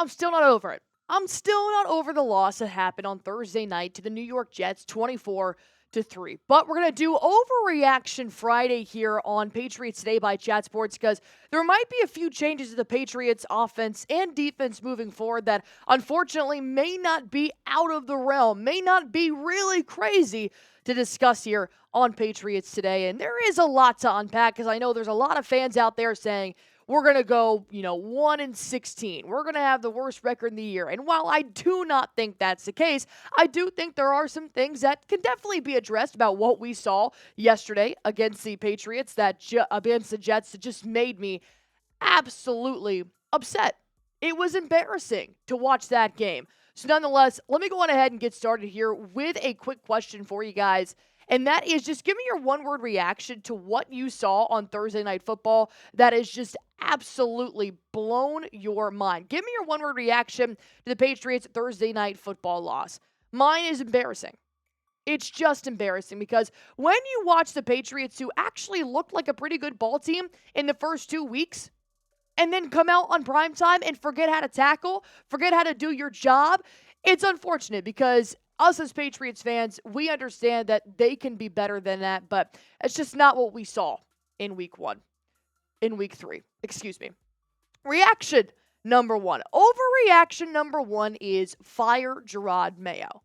I'm still not over it. I'm still not over the loss that happened on Thursday night to the New York Jets, 24-3. But we're going to do Overreaction Friday here on Patriots Today by Chat Sports because there might be a few changes to the Patriots offense and defense moving forward that unfortunately may not be out of the realm, may not be really crazy to discuss here on Patriots Today. And there is a lot to unpack because I know there's a lot of fans out there saying, we're going to go, 1-16. We're going to have the worst record in the year. And while I do not think that's the case, I do think there are some things that can definitely be addressed about what we saw yesterday against the Patriots, against the Jets, that just made me absolutely upset. It was embarrassing to watch that game. So nonetheless, let me go on ahead and get started here with a quick question for you guys. And that is just give me your one-word reaction to what you saw on Thursday Night Football that is just absolutely blown your mind. Give me your one-word reaction to the Patriots Thursday Night Football loss. Mine is embarrassing. It's just embarrassing because when you watch the Patriots, who actually looked like a pretty good ball team in the first 2 weeks, and then come out on primetime and forget how to tackle, forget how to do your job, it's unfortunate because us as Patriots fans, we understand that they can be better than that, but it's just not what we saw in week 3. Reaction number 1. Overreaction number 1 is fire Jerod Mayo.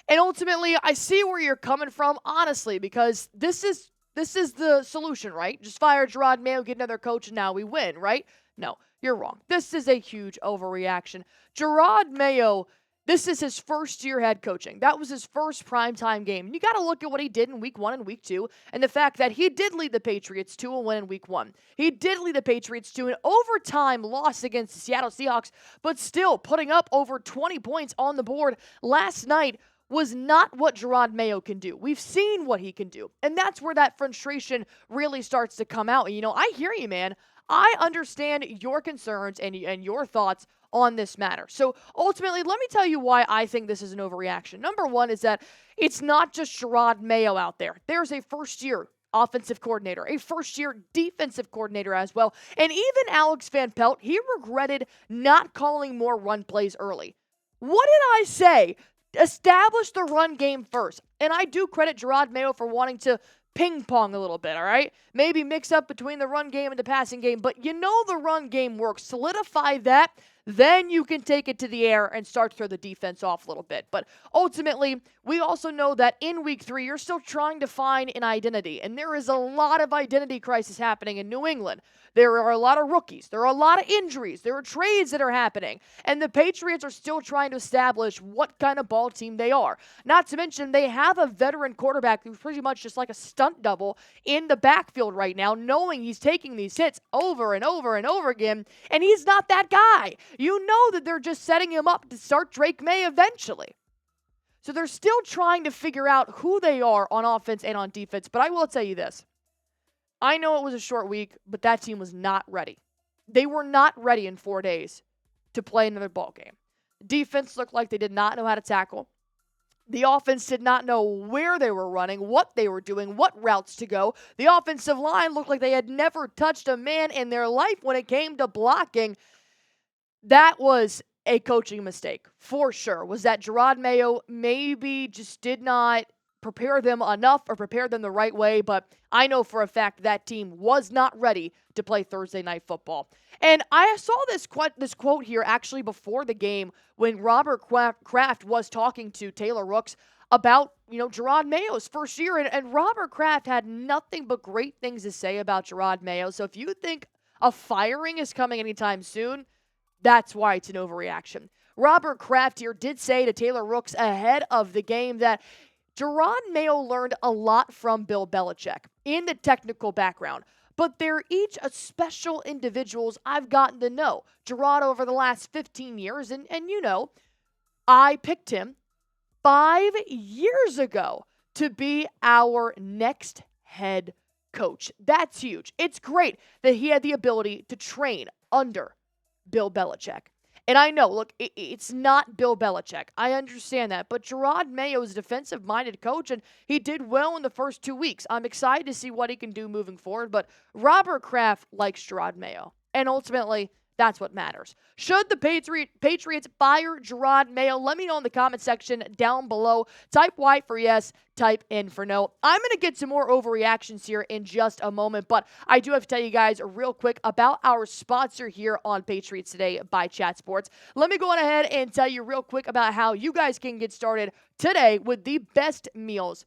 And ultimately, I see where you're coming from, honestly, because this is the solution, right? Just fire Jerod Mayo, get another coach, and now we win, right? No, you're wrong. This is a huge overreaction. Jerod Mayo, this is his first year head coaching. That was his first primetime game. You got to look at what he did in week 1 and week 2, and the fact that he did lead the Patriots to a win in week 1. He did lead the Patriots to an overtime loss against the Seattle Seahawks, but still putting up over 20 points on the board last night was not what Jerod Mayo can do. We've seen what he can do, and that's where that frustration really starts to come out. And, I hear you, man. I understand your concerns and your thoughts on this matter. So ultimately, let me tell you why I think this is an overreaction. Number 1 is that it's not just Jerod Mayo out there. There's a first-year offensive coordinator, a first-year defensive coordinator as well. And even Alex Van Pelt, he regretted not calling more run plays early. What did I say? Establish the run game first. And I do credit Jerod Mayo for wanting to ping pong a little bit, all right? Maybe mix up between the run game and the passing game, but the run game works. Solidify that, then you can take it to the air and start to throw the defense off a little bit. But ultimately, we also know that in week 3, you're still trying to find an identity, and there is a lot of identity crisis happening in New England. There are a lot of rookies. There are a lot of injuries. There are trades that are happening. And the Patriots are still trying to establish what kind of ball team they are. Not to mention, they have a veteran quarterback who's pretty much just like a stunt double in the backfield right now, knowing he's taking these hits over and over and over again, and he's not that guy. You know that they're just setting him up to start Drake Maye eventually. So they're still trying to figure out who they are on offense and on defense. But I will tell you this. I know it was a short week, but that team was not ready. They were not ready in 4 days to play another ball game. Defense looked like they did not know how to tackle. The offense did not know where they were running, what they were doing, what routes to go. The offensive line looked like they had never touched a man in their life when it came to blocking. That was a coaching mistake, for sure. Was that Jerod Mayo maybe just did not prepare them enough or prepare them the right way, but I know for a fact that team was not ready to play Thursday Night Football. And I saw this quote here actually before the game when Robert Kraft was talking to Taylor Rooks about, Jerod Mayo's first year, and Robert Kraft had nothing but great things to say about Jerod Mayo. So if you think a firing is coming anytime soon, that's why it's an overreaction. Robert Kraft here did say to Taylor Rooks ahead of the game that Jerod Mayo learned a lot from Bill Belichick in the technical background, but they're each special individuals I've gotten to know. Jerod over the last 15 years, and I picked him 5 years ago to be our next head coach. That's huge. It's great that he had the ability to train under Bill Belichick. And I know, look, it's not Bill Belichick. I understand that. But Jerod Mayo is a defensive-minded coach, and he did well in the first 2 weeks. I'm excited to see what he can do moving forward. But Robert Kraft likes Jerod Mayo. And ultimately, That's what matters. Should the Patriots fire Jerod Mayo? Let me know in the comment section down below. Type Y for yes, type N for no. I'm going to get some more overreactions here in just a moment, but I do have to tell you guys real quick about our sponsor here on Patriots Today by Chat Sports. Let me go on ahead and tell you real quick about how you guys can get started today with the best meals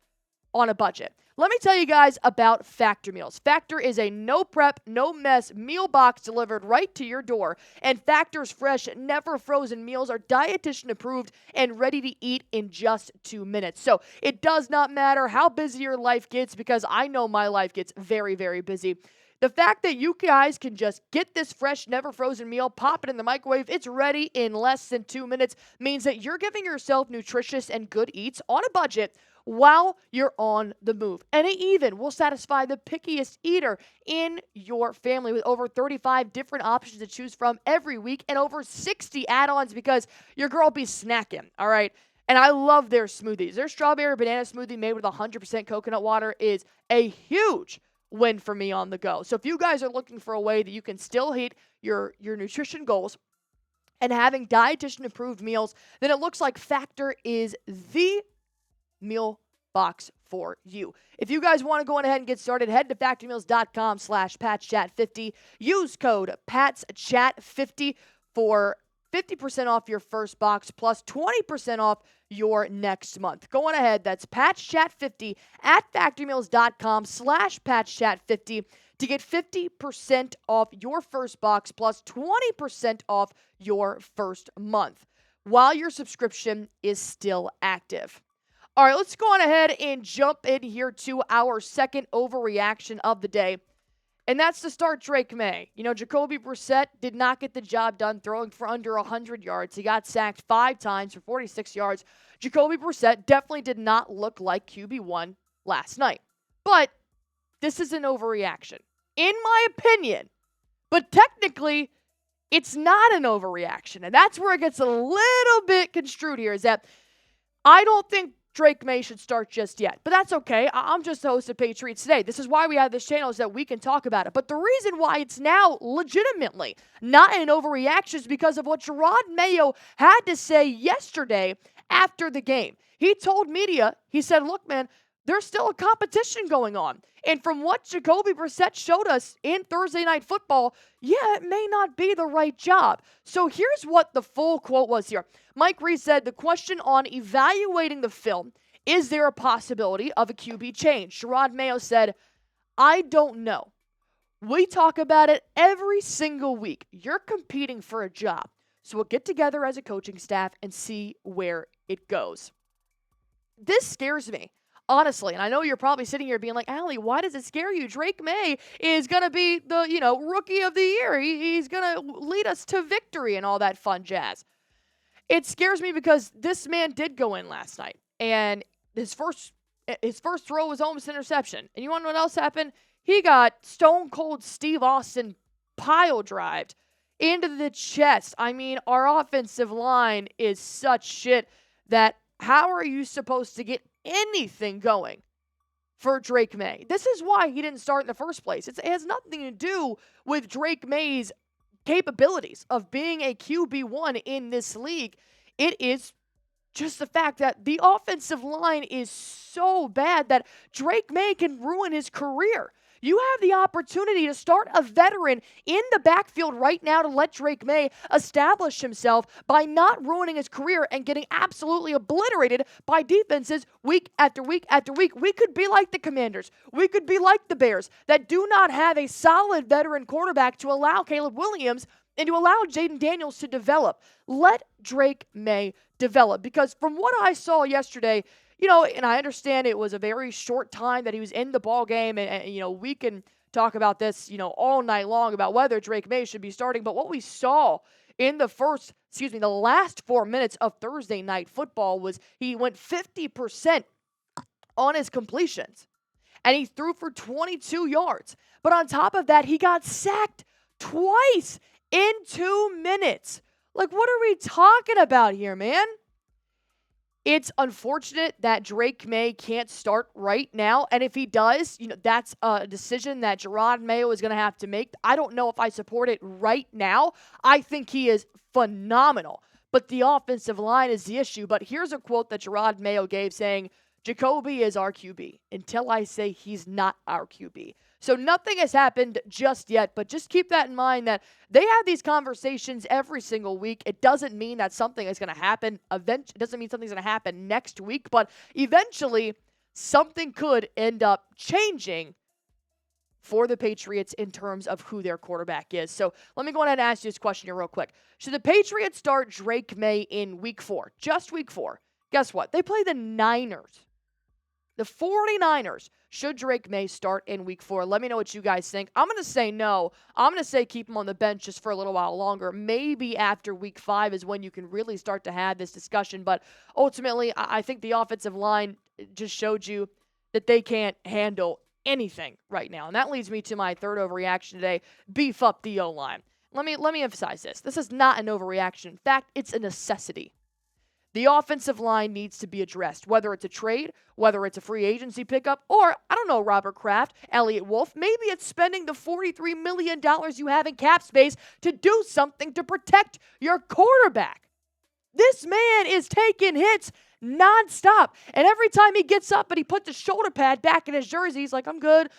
on a budget. Let me tell you guys about Factor Meals. Factor is a no prep, no mess meal box delivered right to your door. And Factor's fresh, never frozen meals are dietitian approved and ready to eat in just 2 minutes. So it does not matter how busy your life gets, because I know my life gets very, very busy. The fact that you guys can just get this fresh, never frozen meal, pop it in the microwave, it's ready in less than 2 minutes, means that you're giving yourself nutritious and good eats on a budget while you're on the move. And it even will satisfy the pickiest eater in your family with over 35 different options to choose from every week and over 60 add-ons, because your girl be snacking, all right? And I love their smoothies. Their strawberry banana smoothie made with 100% coconut water is a huge win for me on the go. So if you guys are looking for a way that you can still hit your nutrition goals and having dietitian approved meals, then it looks like Factor is the meal box for you. If you guys want to go on ahead and get started, head to factormeals.com/PatsChat50. Use code PatsChat50 for 50% off your first box plus 20% off your next month. Go on ahead. That's PatsChat50 at factormeals.com/PatsChat50 to get 50% off your first box plus 20% off your first month while your subscription is still active. All right, let's go on ahead and jump in here to our second overreaction of the day, and that's to start Drake Maye. You know, Jacoby Brissett did not get the job done throwing for under 100 yards. He got sacked 5 times for 46 yards. Jacoby Brissett definitely did not look like QB1 last night. But this is an overreaction, in my opinion. But technically, it's not an overreaction, and that's where it gets a little bit construed here, is that I don't think Drake Maye should start just yet. But that's okay. I'm just the host of Patriots Today. This is why we have this channel, is that we can talk about it. But the reason why it's now legitimately not an overreaction is because of what Jerod Mayo had to say yesterday after the game. He told media, he said, look, man, there's still a competition going on. And from what Jacoby Brissett showed us in Thursday Night Football, yeah, it may not be the right job. So here's what the full quote was here. Mike Reese said, the question on evaluating the film, is there a possibility of a QB change? Jerod Mayo said, I don't know. We talk about it every single week. You're competing for a job. So we'll get together as a coaching staff and see where it goes. This scares me, honestly. And I know you're probably sitting here being like, Allie, why does it scare you? Drake Maye is going to be the, rookie of the year. He's going to lead us to victory and all that fun jazz. It scares me because this man did go in last night, and his first throw was almost interception. And you want to know what else happened? He got Stone Cold Steve Austin pile-drived into the chest. I mean, our offensive line is such shit that how are you supposed to get anything going for Drake Maye? This is why he didn't start in the first place. It has nothing to do with Drake Maye's capabilities of being a QB1 in this league. It is just the fact that the offensive line is so bad that Drake Maye can ruin his career. You have the opportunity to start a veteran in the backfield right now to let Drake Maye establish himself by not ruining his career and getting absolutely obliterated by defenses week after week after week. We could be like the Commanders. We could be like the Bears that do not have a solid veteran quarterback to allow Caleb Williams and to allow Jaden Daniels to develop. Let Drake Maye develop, because from what I saw yesterday, and I understand it was a very short time that he was in the ball game, and we can talk about this, all night long about whether Drake Maye should be starting. But what we saw in the last 4 minutes of Thursday Night Football was he went 50% on his completions, and he threw for 22 yards. But on top of that, he got sacked twice in 2 minutes. Like, what are we talking about here, man? It's unfortunate that Drake Maye can't start right now. And if he does, that's a decision that Jerod Mayo is going to have to make. I don't know if I support it right now. I think he is phenomenal. But the offensive line is the issue. But here's a quote that Jerod Mayo gave saying, Jacoby is our QB until I say he's not our QB. So nothing has happened just yet, but just keep that in mind that they have these conversations every single week. It doesn't mean that something is going to happen. It doesn't mean something's going to happen next week, but eventually something could end up changing for the Patriots in terms of who their quarterback is. So let me go ahead and ask you this question here real quick. Should the Patriots start Drake Maye in week 4? Just week 4. Guess what? They play the Niners. The 49ers. Should Drake Maye start in week 4? Let me know what you guys think. I'm going to say no. I'm going to say keep him on the bench just for a little while longer. Maybe after week 5 is when you can really start to have this discussion. But ultimately, I think the offensive line just showed you that they can't handle anything right now. And that leads me to my third overreaction today. Beef up the O-line. Let me emphasize this. This is not an overreaction. In fact, it's a necessity. The offensive line needs to be addressed, whether it's a trade, whether it's a free agency pickup, or, I don't know, Robert Kraft, Elliott Wolf, maybe it's spending the $43 million you have in cap space to do something to protect your quarterback. This man is taking hits nonstop, and every time he gets up and he puts the shoulder pad back in his jersey, he's like, I'm good.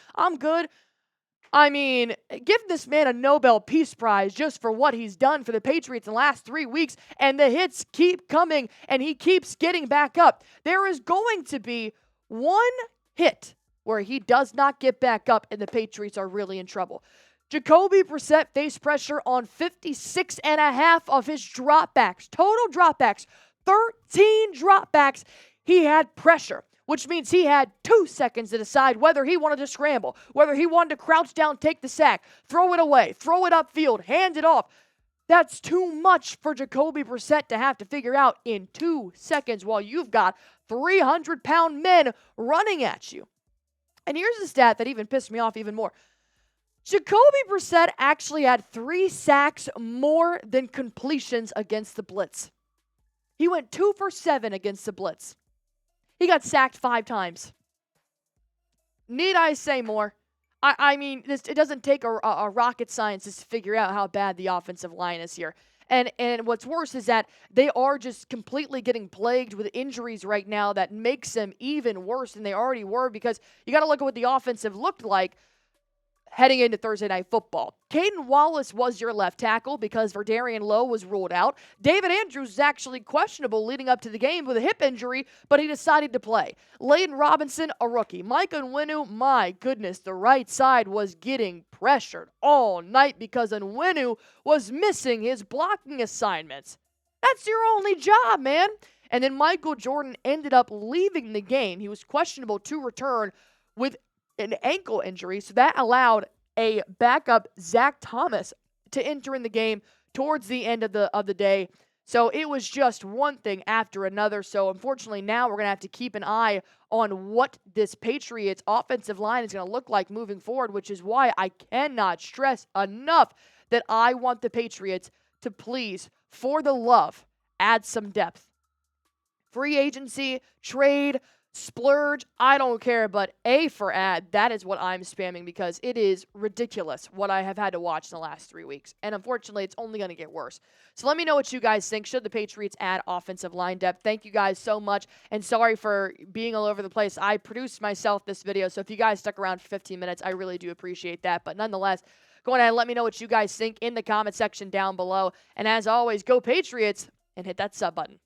I mean, give this man a Nobel Peace Prize just for what he's done for the Patriots in the last 3 weeks, and the hits keep coming, and he keeps getting back up. There is going to be one hit where he does not get back up, and the Patriots are really in trouble. Jacoby Brissett faced pressure on 56.5 of his dropbacks, total dropbacks, 13 dropbacks. He had pressure, which means he had 2 seconds to decide whether he wanted to scramble, whether he wanted to crouch down, take the sack, throw it away, throw it upfield, hand it off. That's too much for Jacoby Brissett to have to figure out in 2 seconds while you've got 300-pound men running at you. And here's the stat that even pissed me off even more. Jacoby Brissett actually had 3 sacks more than completions against the blitz. He went 2 for 7 against the blitz. He got sacked 5 times. Need I say more? I mean, it doesn't take a rocket scientist to figure out how bad the offensive line is here. And what's worse is that they are just completely getting plagued with injuries right now that makes them even worse than they already were, because you got to look at what the offensive looked like heading into Thursday Night Football. Caden Wallace was your left tackle because Verdarian Lowe was ruled out. David Andrews was actually questionable leading up to the game with a hip injury, but he decided to play. Layden Robinson, a rookie. Mike Onwenu, my goodness, the right side was getting pressured all night because Onwenu was missing his blocking assignments. That's your only job, man. And then Michael Jordan ended up leaving the game. He was questionable to return with an ankle injury, so that allowed a backup Zach Thomas to enter in the game towards the end of the day. So it was just one thing after another. So unfortunately now we're going to have to keep an eye on what this Patriots offensive line is going to look like moving forward, which is why I cannot stress enough that I want the Patriots to please, for the love, add some depth. Free agency, trade, splurge, I don't care, but A for ad, that is what I'm spamming because it is ridiculous what I have had to watch in the last 3 weeks. And unfortunately, it's only going to get worse. So let me know what you guys think. Should the Patriots add offensive line depth? Thank you guys so much. And sorry for being all over the place. I produced myself this video, so if you guys stuck around for 15 minutes, I really do appreciate that. But nonetheless, go ahead and let me know what you guys think in the comment section down below. And as always, go Patriots and hit that sub button.